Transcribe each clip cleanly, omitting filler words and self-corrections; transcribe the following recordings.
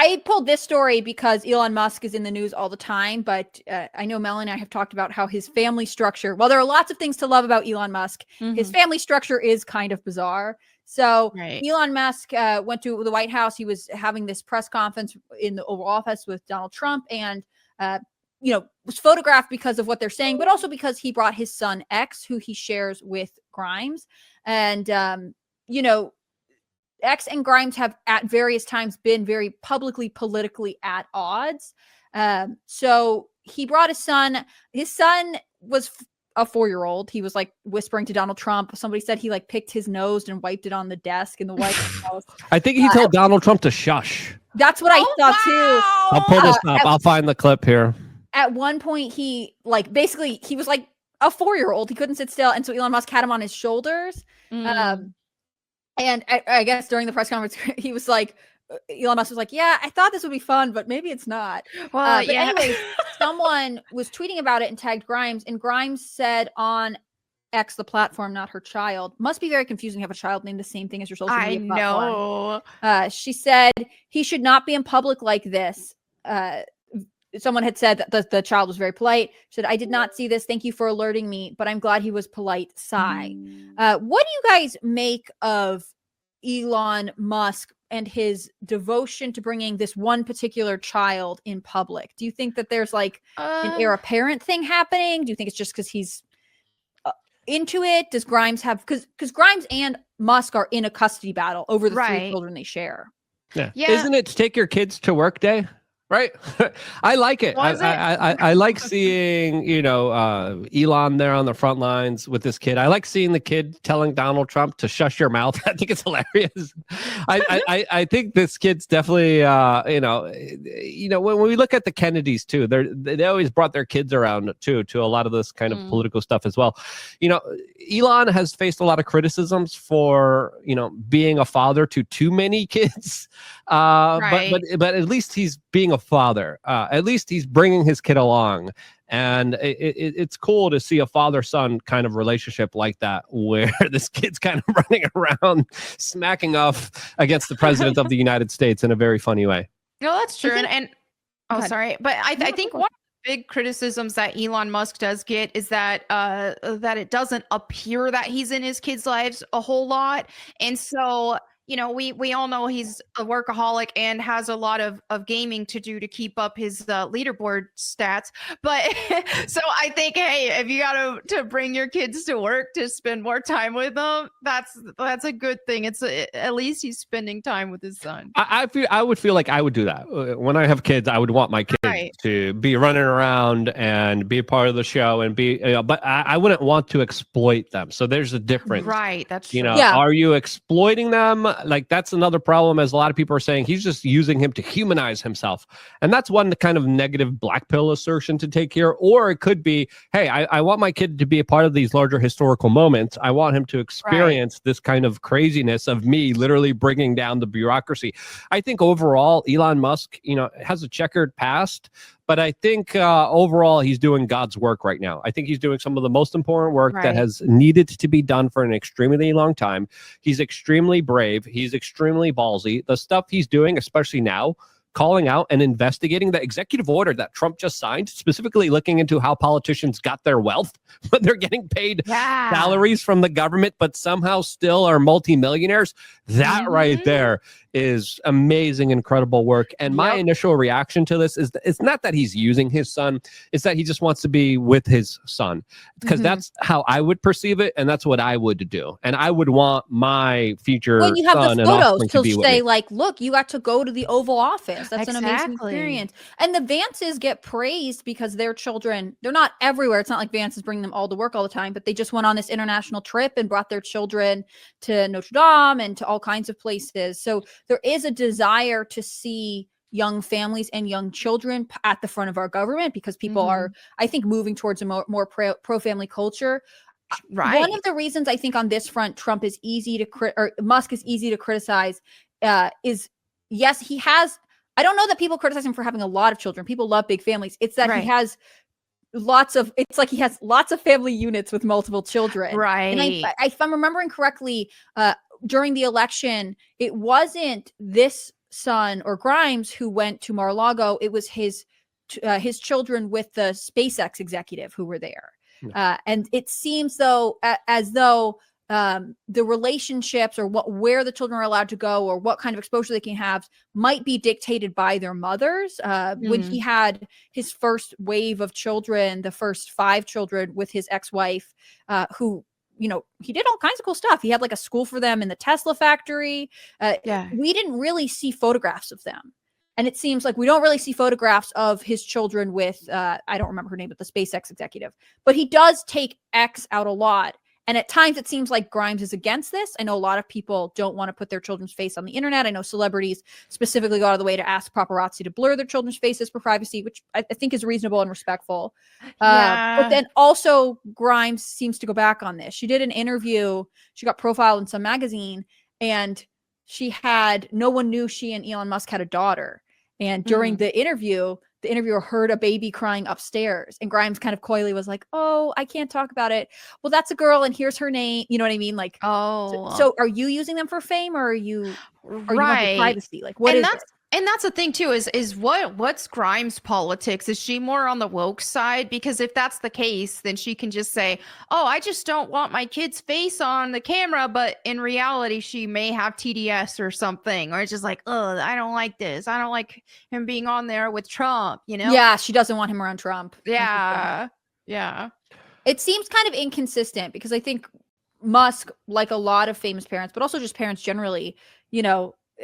I pulled this story because Elon Musk is in the news all the time, but I know Melonie and I have talked about how his family structure, well, there are lots of things to love about Elon Musk. His family structure is kind of bizarre. So Elon Musk went to the White House. He was having this press conference in the Oval Office with Donald Trump and, was photographed because of what they're saying, but also because he brought his son X, who he shares with Grimes. And, X and Grimes have at various times been very publicly, politically at odds. So he brought his son. His son was a 4-year-old. He was like whispering to Donald Trump. Somebody said he like picked his nose and wiped it on the desk in the White House. I think he told Donald Trump to shush. That's what I thought too. I'll pull this up. I'll find the clip here. At one point, he was like a 4-year-old. He couldn't sit still. And so Elon Musk had him on his shoulders. And I guess during the press conference, he was like, Elon Musk was like, yeah, I thought this would be fun, but maybe it's not. Well, but anyway, someone was tweeting about it and tagged Grimes, and Grimes said on X, the platform, not her child. Must be very confusing to have a child named the same thing as your social media platform. I know. She said he should not be in public like this. Someone had said that the child was very polite. She said, I did not see this. Thank you for alerting me, but I'm glad he was polite. Sigh. What do you guys make of Elon Musk and his devotion to bringing this one particular child in public? Do you think that there's like an heir apparent thing happening? Do you think it's just because he's into it? Does Grimes have, because Grimes and Musk are in a custody battle over the 3 children they share. Yeah. Isn't it take your kids to work day? Right. I like it. I like seeing, Elon there on the front lines with this kid. I like seeing the kid telling Donald Trump to shush your mouth. I think it's hilarious. I think this kid's definitely, when we look at the Kennedys too, they always brought their kids around too, to a lot of this kind of political stuff as well. Elon has faced a lot of criticisms for, being a father to too many kids. But at least he's being a father. At least he's bringing his kid along. And it's cool to see a father-son kind of relationship like that, where this kid's kind of running around smacking off against the president of the United States in a very funny way. No, that's true. Sorry. But I think one of the big criticisms that Elon Musk does get is that it doesn't appear that he's in his kids' lives a whole lot. And so, we all know he's a workaholic and has a lot of gaming to do to keep up his leaderboard stats. But so I think, hey, if you got to bring your kids to work to spend more time with them, that's a good thing. It's at least he's spending time with his son. I would feel like I would do that when I have kids. I would want my kids to be running around and be a part of the show and be, but I wouldn't want to exploit them. So there's a difference, right? That's true. Are you exploiting them? Like, that's another problem, as a lot of people are saying. He's just using him to humanize himself. And that's one kind of negative black pill assertion to take here. Or it could be, hey, I want my kid to be a part of these larger historical moments. I want him to experience this kind of craziness of me literally bringing down the bureaucracy. I think overall, Elon Musk, has a checkered past. But I think overall, he's doing God's work right now. I think he's doing some of the most important work that has needed to be done for an extremely long time. He's extremely brave. He's extremely ballsy. The stuff he's doing, especially now, calling out and investigating the executive order that Trump just signed, specifically looking into how politicians got their wealth when they're getting paid salaries from the government, but somehow still are multimillionaires. That right there is amazing, incredible work. And my initial reaction to this is it's not that he's using his son, it's that he just wants to be with his son, because that's how I would perceive it, and that's what I would do. And I would want my future when you have son the and photos, offspring to be he'll with say me. like, look, you got to go to the Oval Office. That's an amazing experience. And the Vances get praised because their children, they're not everywhere. It's not like Vance is bringing them all to work all the time, but they just went on this international trip and brought their children to Notre Dame and to all kinds of places. So there is a desire to see young families and young children at the front of our government, because people are, I think, moving towards a more pro-family culture. Right. One of the reasons I think on this front, Trump is easy to or Musk is easy to criticize is, yes, he has. I don't know that people criticize him for having a lot of children. People love big families. It's that he has it's like he has lots of family units with multiple children. Right. And if I'm remembering correctly, during the election, it wasn't this son, or Grimes, who went to Mar-a-Lago, it was his children with the SpaceX executive who were there. And it seems as though the relationships, or where the children are allowed to go, or what kind of exposure they can have, might be dictated by their mothers. When he had his first wave of children, the first 5 children with his ex-wife, who, he did all kinds of cool stuff. He had like a school for them in the Tesla factory. We didn't really see photographs of them. And it seems like we don't really see photographs of his children with, I don't remember her name, but the SpaceX executive. But he does take X out a lot. And at times it seems like Grimes is against this. I know a lot of people don't want to put their children's face on the internet. I know celebrities specifically go out of the way to ask paparazzi to blur their children's faces for privacy, which I think is reasonable and respectful. But then also Grimes seems to go back on this. She did an interview. She got profiled in some magazine, and no one knew she and Elon Musk had a daughter. And during the interviewer heard a baby crying upstairs, and Grimes kind of coyly was like, "Oh, I can't talk about it. Well, that's a girl, and here's her name." You know what I mean? Like, so are you using them for fame, or are you want for privacy? Like, what is it? And that's the thing too, is what's Grimes' politics? Is she more on the woke side? Because if that's the case, then she can just say, "Oh, I just don't want my kid's face on the camera," but in reality, she may have TDS or something, or it's just like, "Oh, I don't like this. I don't like him being on there with Trump." Yeah, she doesn't want him around Trump. Yeah. It seems kind of inconsistent, because I think Musk, like a lot of famous parents, but also just parents generally,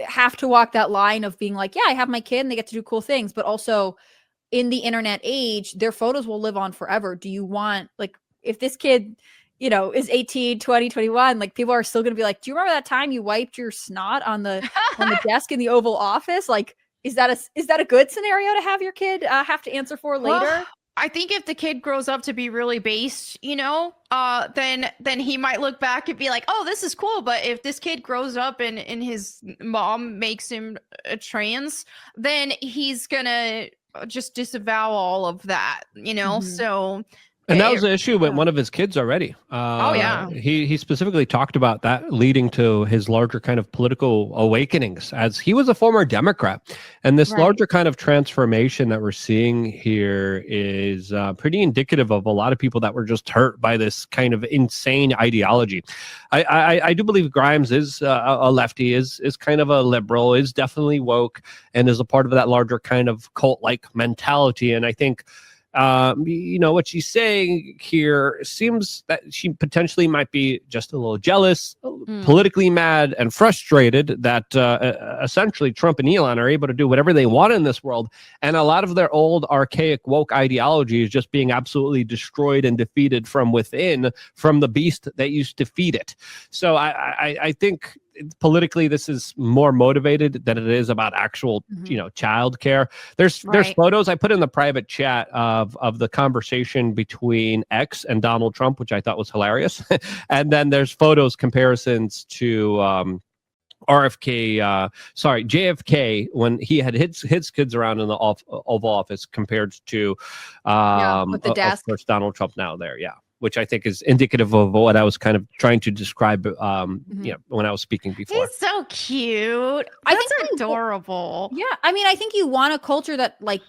have to walk that line of being like, yeah, I have my kid and they get to do cool things, but also in the internet age, their photos will live on forever. Do you want, like, if this kid, is 18, 20, 21, like, people are still going to be like, do you remember that time you wiped your snot on the desk in the Oval Office? Like, is that a good scenario to have your kid have to answer for later? Well, I think if the kid grows up to be really based, then he might look back and be like, "Oh, this is cool." But if this kid grows up and his mom makes him trans, then he's gonna just disavow all of that, So. And that was the issue with one of his kids already. He specifically talked about that leading to his larger kind of political awakenings, as he was a former Democrat. And this larger kind of transformation that we're seeing here is pretty indicative of a lot of people that were just hurt by this kind of insane ideology. I do believe Grimes is a lefty, is kind of a liberal, is definitely woke, and is a part of that larger kind of cult-like mentality. And I think what she's saying here seems that she potentially might be just a little jealous, politically mad, and frustrated that essentially Trump and Elon are able to do whatever they want in this world. And a lot of their old archaic woke ideology is just being absolutely destroyed and defeated from within, from the beast that used to feed it. So I think politically this is more motivated than it is about actual child care. There's photos I put in the private chat of the conversation between X and Donald Trump, which I thought was hilarious. And then there's comparisons to JFK, when he had his kids around in the Oval Office, compared to with the desk. Of course, Donald Trump now there, which I think is indicative of what I was kind of trying to describe when I was speaking before. He's so cute. I think they're adorable. Yeah, I mean, I think you want a culture that, like,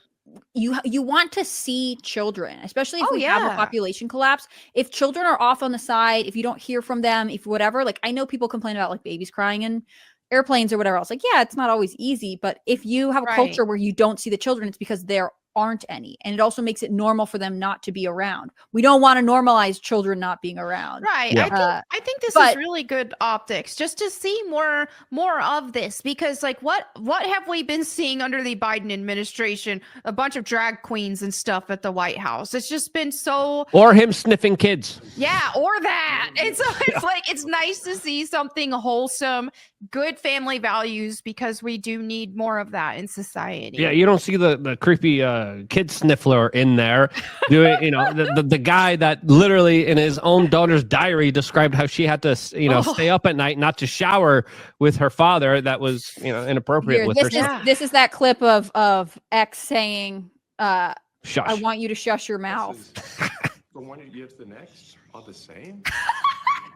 you want to see children, especially if we have a population collapse. If children are off on the side, if you don't hear from them, if whatever, like, I know people complain about like babies crying in airplanes or whatever else. Like, yeah, it's not always easy, but if you have a culture where you don't see the children, it's because there aren't any, and it also makes it normal for them not to be around. We don't want to normalize children not being around. Right. Yeah. I think this is really good optics, just to see more of this, because like what have we been seeing under the Biden administration? A bunch of drag queens and stuff at the White House. It's just been so, or him sniffing kids. Yeah, or that. And so it's like, it's nice to see something wholesome, good family values, because we do need more of that in society. Yeah, you don't see the creepy kid sniffler in there doing, the guy that literally in his own daughter's diary described how she had to, stay up at night not to shower with her father. That was, inappropriate with her. This is that clip of X saying, shush. I want you to shush your mouth. From one year to the next are the same.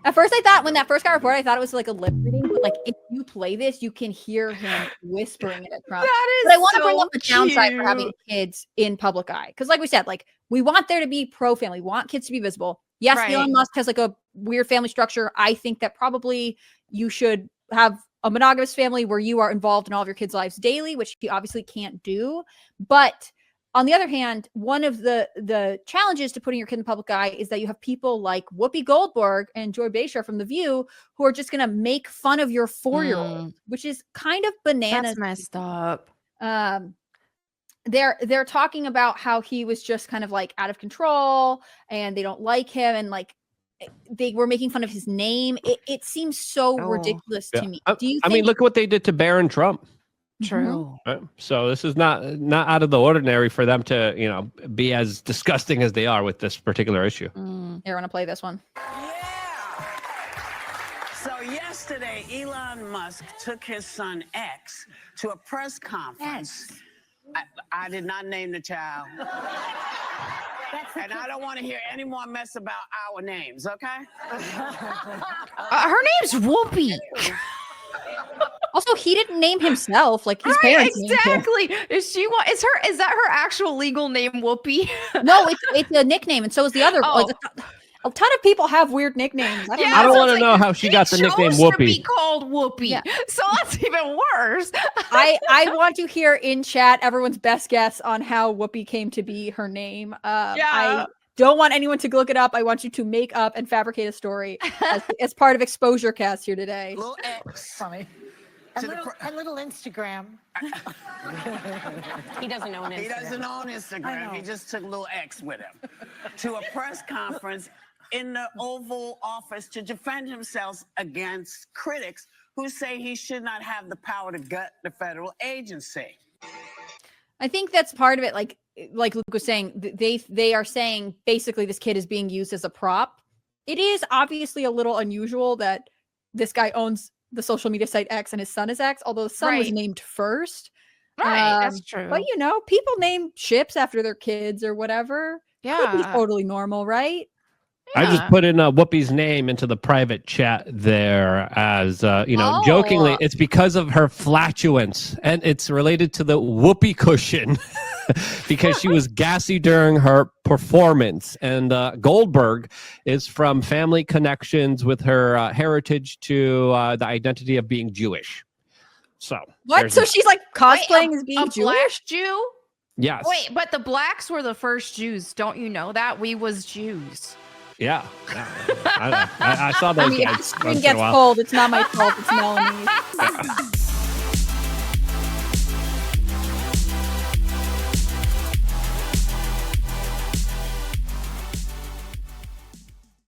At first, I thought when that first got reported, I thought it was like a lip reading, but like if you play this, you can hear him whispering it at Trump. That is But I want to so bring up the downside for having cute. kids in public eye. Because like we said, like we want there to be pro-family, we want kids to be visible. Yes, Right. Elon Musk has like a weird family structure. I think that probably you should have a monogamous family where you are involved in all of your kids' lives daily, which he obviously can't do. But on the other hand, one of the challenges to putting your kid in the public eye is that you have people like Whoopi Goldberg and Joy Behar from The View who are just going to make fun of your 4-year-old, which is kind of bananas. That's messed up. They're talking about how he was just kind of like out of control and they don't like him and like they were making fun of his name. It seems so ridiculous to me. Do you I mean, look what they did to Barron Trump. True. Right? So this is not out of the ordinary for them to, you know, be as disgusting as they are with this particular issue. Here, I want to play this one. Yeah. So yesterday, Elon Musk took his son X to a press conference. I did not name the child. And I don't want to hear any more mess about our names, okay? Her name's Whoopi. Also, he didn't name himself. Like his parents. Exactly. Is that her actual legal name, Whoopi? No, it's a nickname, and so is the other. Like, a ton of people have weird nicknames. I don't want to know how she got the nickname Whoopi. To be called Whoopi. Yeah. So that's even worse. I want to hear in chat everyone's best guess on how Whoopi came to be her name. I don't want anyone to look it up. I want you to make up and fabricate a story as part of Exposure Cast here today. Little X. Funny. A little Instagram. He doesn't know an Instagram. He doesn't own Instagram. He just took little X with him to a press conference in the Oval Office to defend himself against critics who say he should not have the power to gut the federal agency. I think that's part of it. Like Luke was saying, they are saying basically this kid is being used as a prop. It is obviously a little unusual that this guy owns the social media site X and his son is X, although the son was named first. Right, that's true. But you know, people name ships after their kids or whatever. Yeah. Could be totally normal, right? I just put in Whoopi's name into the private chat there as, jokingly, it's because of her flatulence and it's related to the whoopee cushion because she was gassy during her performance. And Goldberg is from family connections with her heritage to the identity of being Jewish. So what? So she's like cosplaying as being a Jewish? Black Jew? Yes. Wait, but the blacks were the first Jews. Don't you know that? We was Jews. Yeah. I saw those I mean, guys. if the screen gets cold, it's not my fault. It's Melonie's.